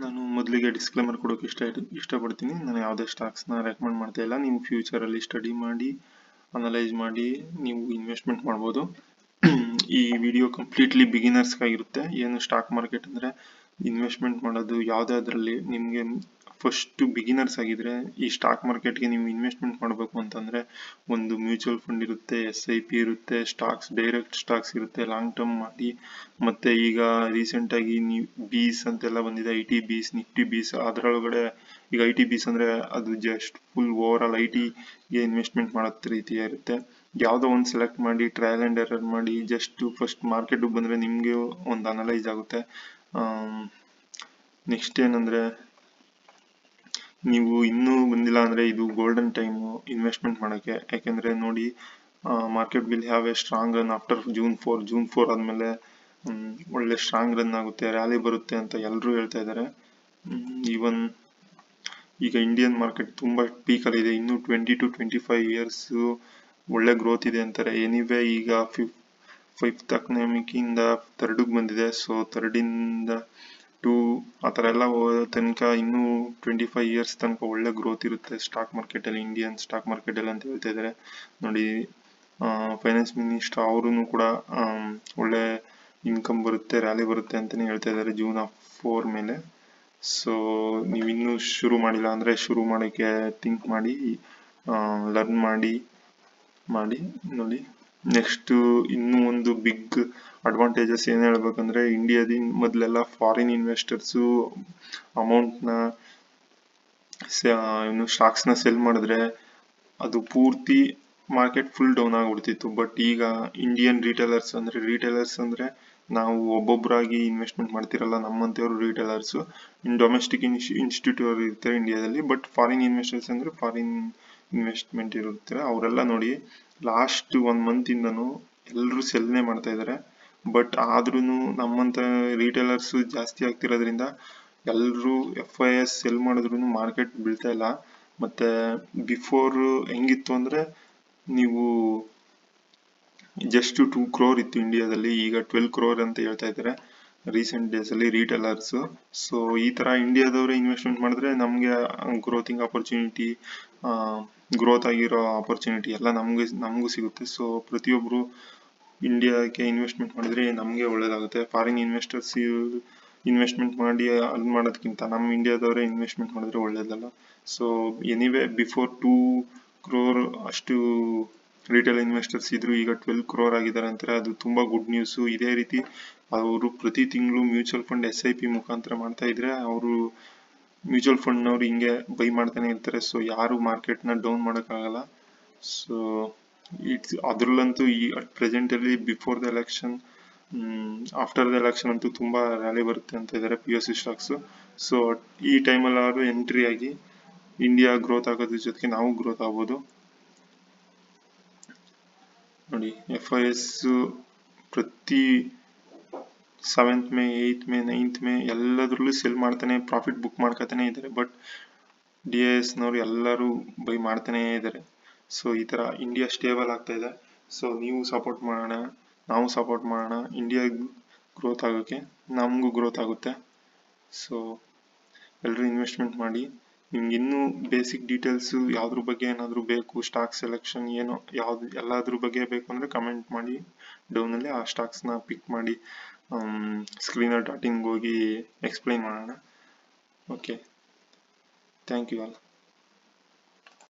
ನಾನು ಮೊದಲಿಗೆ ಡಿಸ್ಕ್ಲೇಮರ್ ಕೊಡೋಕೆ ಇಷ್ಟಪಡ್ತೀನಿ. ನಾನು ಯಾವುದೇ ಸ್ಟಾಕ್ಸ್ನ ರೆಕಮೆಂಡ್ ಮಾಡ್ತಾ ಇಲ್ಲ. ನೀವು ಫ್ಯೂಚರಲ್ಲಿ ಸ್ಟಡಿ ಮಾಡಿ ಅನಲೈಸ್ ಮಾಡಿ ನೀವು ಇನ್ವೆಸ್ಟ್ಮೆಂಟ್ ಮಾಡ್ಬೋದು. ಈ ವಿಡಿಯೋ ಕಂಪ್ಲೀಟ್ಲಿ ಬಿಗಿನರ್ಸ್ಗಾಗಿರುತ್ತೆ. ಏನು ಸ್ಟಾಕ್ ಮಾರ್ಕೆಟ್ ಅಂದರೆ ಇನ್ವೆಸ್ಟ್ಮೆಂಟ್ ಮಾಡೋದು ಯಾವುದಾದ್ರಲ್ಲಿ ನಿಮಗೆ ಫಸ್ಟ್ ಬಿಗಿನರ್ಸ್ ಆಗಿದ್ರೆ ಈ ಸ್ಟಾಕ್ ಮಾರ್ಕೆಟ್ಗೆ ನೀವು ಇನ್ವೆಸ್ಟ್ಮೆಂಟ್ ಮಾಡಬೇಕು ಅಂತಂದರೆ ಒಂದು ಮ್ಯೂಚುವಲ್ ಫಂಡ್ ಇರುತ್ತೆ, SIP ಇರುತ್ತೆ, ಸ್ಟಾಕ್ಸ್ ಡೈರೆಕ್ಟ್ ಸ್ಟಾಕ್ಸ್ ಇರುತ್ತೆ, ಲಾಂಗ್ ಟರ್ಮ್ ಮಾಡಿ. ಮತ್ತು ಈಗ ರೀಸೆಂಟಾಗಿ ನೀವು ಬೀಸ್ ಅಂತೆಲ್ಲ ಬಂದಿದೆ, IT BEES, ನಿಫ್ಟಿ ಬೀಸ್. ಅದರೊಳಗಡೆ ಈಗ IT BEES ಅಂದರೆ ಅದು ಜಸ್ಟ್ ಫುಲ್ ಓವರ್ ಆಲ್ IT-ಗೆ ಇನ್ವೆಸ್ಟ್ಮೆಂಟ್ ಮಾಡೋ ರೀತಿಯ ಇರುತ್ತೆ. ಯಾವುದೋ ಒಂದು ಸೆಲೆಕ್ಟ್ ಮಾಡಿ ಟ್ರಯಲ್ ಆ್ಯಂಡ್ ಎರರ್ ಮಾಡಿ ಜಸ್ಟ್ ಫಸ್ಟ್ ಮಾರ್ಕೆಟಿಗೆ ಬಂದರೆ ನಿಮಗೆ ಒಂದು ಅನಲೈಸ್ ಆಗುತ್ತೆ. ನೆಕ್ಸ್ಟ್ ಏನಂದರೆ ನೀವು ಇನ್ನೂ ಬಂದಿಲ್ಲ ಅಂದರೆ ಇದು ಗೋಲ್ಡನ್ ಟೈಮು ಇನ್ವೆಸ್ಟ್ಮೆಂಟ್ ಮಾಡೋಕ್ಕೆ. ಯಾಕೆಂದರೆ ನೋಡಿ, market will have A strong run after June 4 ಆದಮೇಲೆ ಒಳ್ಳೆ ಸ್ಟ್ರಾಂಗ್ ರನ್ ಆಗುತ್ತೆ, ರ್ಯಾಲಿ ಬರುತ್ತೆ ಅಂತ ಎಲ್ಲರೂ ಹೇಳ್ತಾ ಇದ್ದಾರೆ. ಈವನ್ ಈಗ ಇಂಡಿಯನ್ ಮಾರ್ಕೆಟ್ ತುಂಬ ಪೀಕಲ್ಲಿದೆ, ಇನ್ನೂ 20 to 25 years ಒಳ್ಳೆ ಗ್ರೋತ್ ಇದೆ ಅಂತಾರೆ. ಎನಿವೇ ಈಗ 5th ಎಕನಾಮಿಕ್ಕಿಂದ 3rd ಬಂದಿದೆ. ಸೊ 3rd-ಇಂದ 2 ಆ ಥರ ಎಲ್ಲ ತನಕ ಇನ್ನೂ 25 years ತನಕ ಒಳ್ಳೆ ಗ್ರೋತ್ ಇರುತ್ತೆ ಸ್ಟಾಕ್ ಮಾರ್ಕೆಟಲ್ಲಿ, ಇಂಡಿಯನ್ ಸ್ಟಾಕ್ ಮಾರ್ಕೆಟಲ್ಲಿ ಅಂತ ಹೇಳ್ತಾ ಇದ್ದಾರೆ. ನೋಡಿ, ಫೈನಾನ್ಸ್ ಮಿನಿಸ್ಟರ್ ಅವರು ಕೂಡ ಒಳ್ಳೆ ಇನ್ಕಮ್ ಬರುತ್ತೆ, ರ್ಯಾಲಿ ಬರುತ್ತೆ ಅಂತಲೇ ಹೇಳ್ತಾ ಇದ್ದಾರೆ June 4 ಮೇಲೆ. ಸೊ ನೀವು ಇನ್ನೂ ಶುರು ಮಾಡಿಲ್ಲ ಅಂದರೆ ಶುರು ಮಾಡೋಕ್ಕೆ ಥಿಂಕ್ ಮಾಡಿ, ಲರ್ನ್ ಮಾಡಿ ನೋಡಿ. ನೆಕ್ಸ್ಟು ಇನ್ನೂ ಒಂದು ಬಿಗ್ ಅಡ್ವಾಂಟೇಜಸ್ ಏನು ಹೇಳ್ಬೇಕಂದ್ರೆ, ಇಂಡಿಯಾದಿಂದ ಮೊದಲೆಲ್ಲ ಫಾರಿನ್ ಇನ್ವೆಸ್ಟರ್ಸು ಅಮೌಂಟ್ನ ಸ್ಟಾಕ್ಸ್ನ ಸೆಲ್ ಮಾಡಿದ್ರೆ ಅದು ಪೂರ್ತಿ ಮಾರ್ಕೆಟ್ ಫುಲ್ ಡೌನ್ ಆಗಿಬಿಡ್ತಿತ್ತು. ಬಟ್ ಈಗ ಇಂಡಿಯನ್ ರಿಟೇಲರ್ಸ್ ಅಂದರೆ ನಾವು ಒಬ್ಬೊಬ್ಬರಾಗಿ ಇನ್ವೆಸ್ಟ್ಮೆಂಟ್ ಮಾಡ್ತಿರಲ್ಲ, ನಮ್ಮಂಥವ್ರು ರಿಟೇಲರ್ಸು. ಡೊಮೆಸ್ಟಿಕ್ ಇನ್ಸ್ಟಿಟ್ಯೂಟ್ ಇರ್ತಾರೆ ಇಂಡಿಯಾದಲ್ಲಿ, ಬಟ್ ಫಾರಿನ್ ಇನ್ವೆಸ್ಟರ್ಸ್ ಅಂದರೆ ಫಾರಿನ್ ಇನ್ವೆಸ್ಟ್ಮೆಂಟ್ ಇರುತ್ತೆ. ಅವರೆಲ್ಲ ನೋಡಿ ಲಾಸ್ಟ್ 1 month-ಇಂದನೂ ಎಲ್ಲರೂ ಸೆಲ್ನೇ ಮಾಡ್ತಾ ಇದ್ದಾರೆ. ಬಟ್ ಆದ್ರೂ ನಮ್ಮಂಥ ರಿಟೇಲರ್ಸು ಜಾಸ್ತಿ ಆಗ್ತಿರೋದ್ರಿಂದ ಎಲ್ಲರೂ FIS ಸೆಲ್ ಮಾಡಿದ್ರು ಮಾರ್ಕೆಟ್ ಬೀಳ್ತಾ ಇಲ್ಲ. ಮತ್ತು ಬಿಫೋರ್ ಹೆಂಗಿತ್ತು ಅಂದರೆ ನೀವು ಜಸ್ಟ್ 2 crore ಇತ್ತು ಇಂಡಿಯಾದಲ್ಲಿ, ಈಗ 12 crore ಅಂತ ಹೇಳ್ತಾ ಇದ್ದಾರೆ ರೀಸೆಂಟ್ ಡೇಸಲ್ಲಿ ರಿಟೇಲರ್ಸು. ಸೊ ಈ ಥರ ಇಂಡಿಯಾದವರೇ ಇನ್ವೆಸ್ಟ್ಮೆಂಟ್ ಮಾಡಿದ್ರೆ ನಮಗೆ ಗ್ರೋತಿಂಗ್ ಆಪರ್ಚುನಿಟಿ, ಗ್ರೋತ್ ಆಗಿರೋ ಆಪರ್ಚುನಿಟಿ ಎಲ್ಲ ನಮಗೂ ಸಿಗುತ್ತೆ. ಸೊ ಪ್ರತಿಯೊಬ್ಬರು ಇಂಡಿಯಾಕ್ಕೆ ಇನ್ವೆಸ್ಟ್ಮೆಂಟ್ ಮಾಡಿದ್ರೆ ನಮಗೆ ಒಳ್ಳೇದಾಗುತ್ತೆ. ಫಾರಿನ್ ಇನ್ವೆಸ್ಟರ್ಸ್ ಇನ್ವೆಸ್ಟ್ಮೆಂಟ್ ಮಾಡಿ ಅಲ್ಲಿ ಮಾಡೋದಕ್ಕಿಂತ ನಮ್ಮ ಇಂಡಿಯಾದವರೇ ಇನ್ವೆಸ್ಟ್ಮೆಂಟ್ ಮಾಡಿದ್ರೆ ಒಳ್ಳೇದಲ್ಲ. ಸೊ ಎನಿವೇ ಬಿಫೋರ್ 2 crore ಅಷ್ಟು ರಿಟೇಲ್ ಇನ್ವೆಸ್ಟರ್ಸ್ ಇದ್ರು, ಈಗ 12 crore ಆಗಿದ್ದಾರೆ ಅಂತಾರೆ. ಅದು ತುಂಬ ಗುಡ್ ನ್ಯೂಸು. ಇದೇ ರೀತಿ ಅವರು ಪ್ರತಿ ತಿಂಗಳು ಮ್ಯೂಚುವಲ್ ಫಂಡ್ SIP ಮುಖಾಂತರ ಮಾಡ್ತಾ ಇದ್ರೆ ಅವರು ಮ್ಯೂಚುವಲ್ ಫಂಡ್ನವ್ರು ಹಿಂಗೆ ಬೈ ಮಾಡ್ತಾನೆ ಇರ್ತಾರೆ. ಸೊ ಯಾರು ಮಾರ್ಕೆಟ್ನ ಡೌನ್ ಮಾಡೋಕ್ಕಾಗಲ್ಲ. ಸೊ ಅದರಲ್ಲಂತೂ ಈ ಅಟ್ ಪ್ರೆಸೆಂಟಲ್ಲಿ before the election, after the election ಅಂತೂ ತುಂಬ ರ್ಯಾಲಿ ಬರುತ್ತೆ ಅಂತ ಇದ್ದಾರೆ PSU ಸ್ಟಾಕ್ಸು. ಸೊ ಈ ಟೈಮಲ್ಲಾದ್ರೂ ಎಂಟ್ರಿ ಆಗಿ ಇಂಡಿಯಾ ಗ್ರೋತ್ ಆಗೋದ್ರ ಜೊತೆಗೆ ನಾವು ಗ್ರೋತ್ ಆಗ್ಬೋದು. ನೋಡಿ, FIS ಪ್ರತಿ 7th May, 8th May, 9th May ಎಲ್ಲದರಲ್ಲೂ ಸೆಲ್ ಮಾಡ್ತಾನೆ, ಪ್ರಾಫಿಟ್ ಬುಕ್ ಮಾಡ್ಕೊತಾನೆ ಇದ್ದಾರೆ. ಬಟ್ DISನವರು ಎಲ್ಲರೂ ಬೈ ಮಾಡ್ತಾನೇ ಇದ್ದಾರೆ. ಸೊ ಈ ಥರ ಇಂಡಿಯಾ ಸ್ಟೇಬಲ್ ಆಗ್ತಾ ಇದೆ. ಸೊ ನೀವು ಸಪೋರ್ಟ್ ಮಾಡೋಣ, ನಾವು ಸಪೋರ್ಟ್ ಮಾಡೋಣ. ಇಂಡಿಯಾ ಗ್ರೋತ್ ಆಗೋಕ್ಕೆ ನಮಗೂ ಗ್ರೋತ್ ಆಗುತ್ತೆ. ಸೊ ಎಲ್ಲರೂ ಇನ್ವೆಸ್ಟ್ಮೆಂಟ್ ಮಾಡಿ. ನಿಮ್ಗೆ ಇನ್ನೂ ಬೇಸಿಕ್ ಡೀಟೇಲ್ಸು ಯಾವುದ್ರ ಬಗ್ಗೆ ಏನಾದರೂ ಬೇಕು, ಸ್ಟಾಕ್ ಸೆಲೆಕ್ಷನ್ ಏನೋ ಯಾವುದು ಎಲ್ಲದ್ರ ಬಗ್ಗೆ ಬೇಕು ಅಂದರೆ ಕಮೆಂಟ್ ಮಾಡಿ ಡೌನಲ್ಲಿ. ಆ ಸ್ಟಾಕ್ಸ್ನ ಪಿಕ್ ಮಾಡಿ screener.in ಹೋಗಿ ಎಕ್ಸ್ಪ್ಲೈನ್ ಮಾಡೋಣ. Okay, thank you all.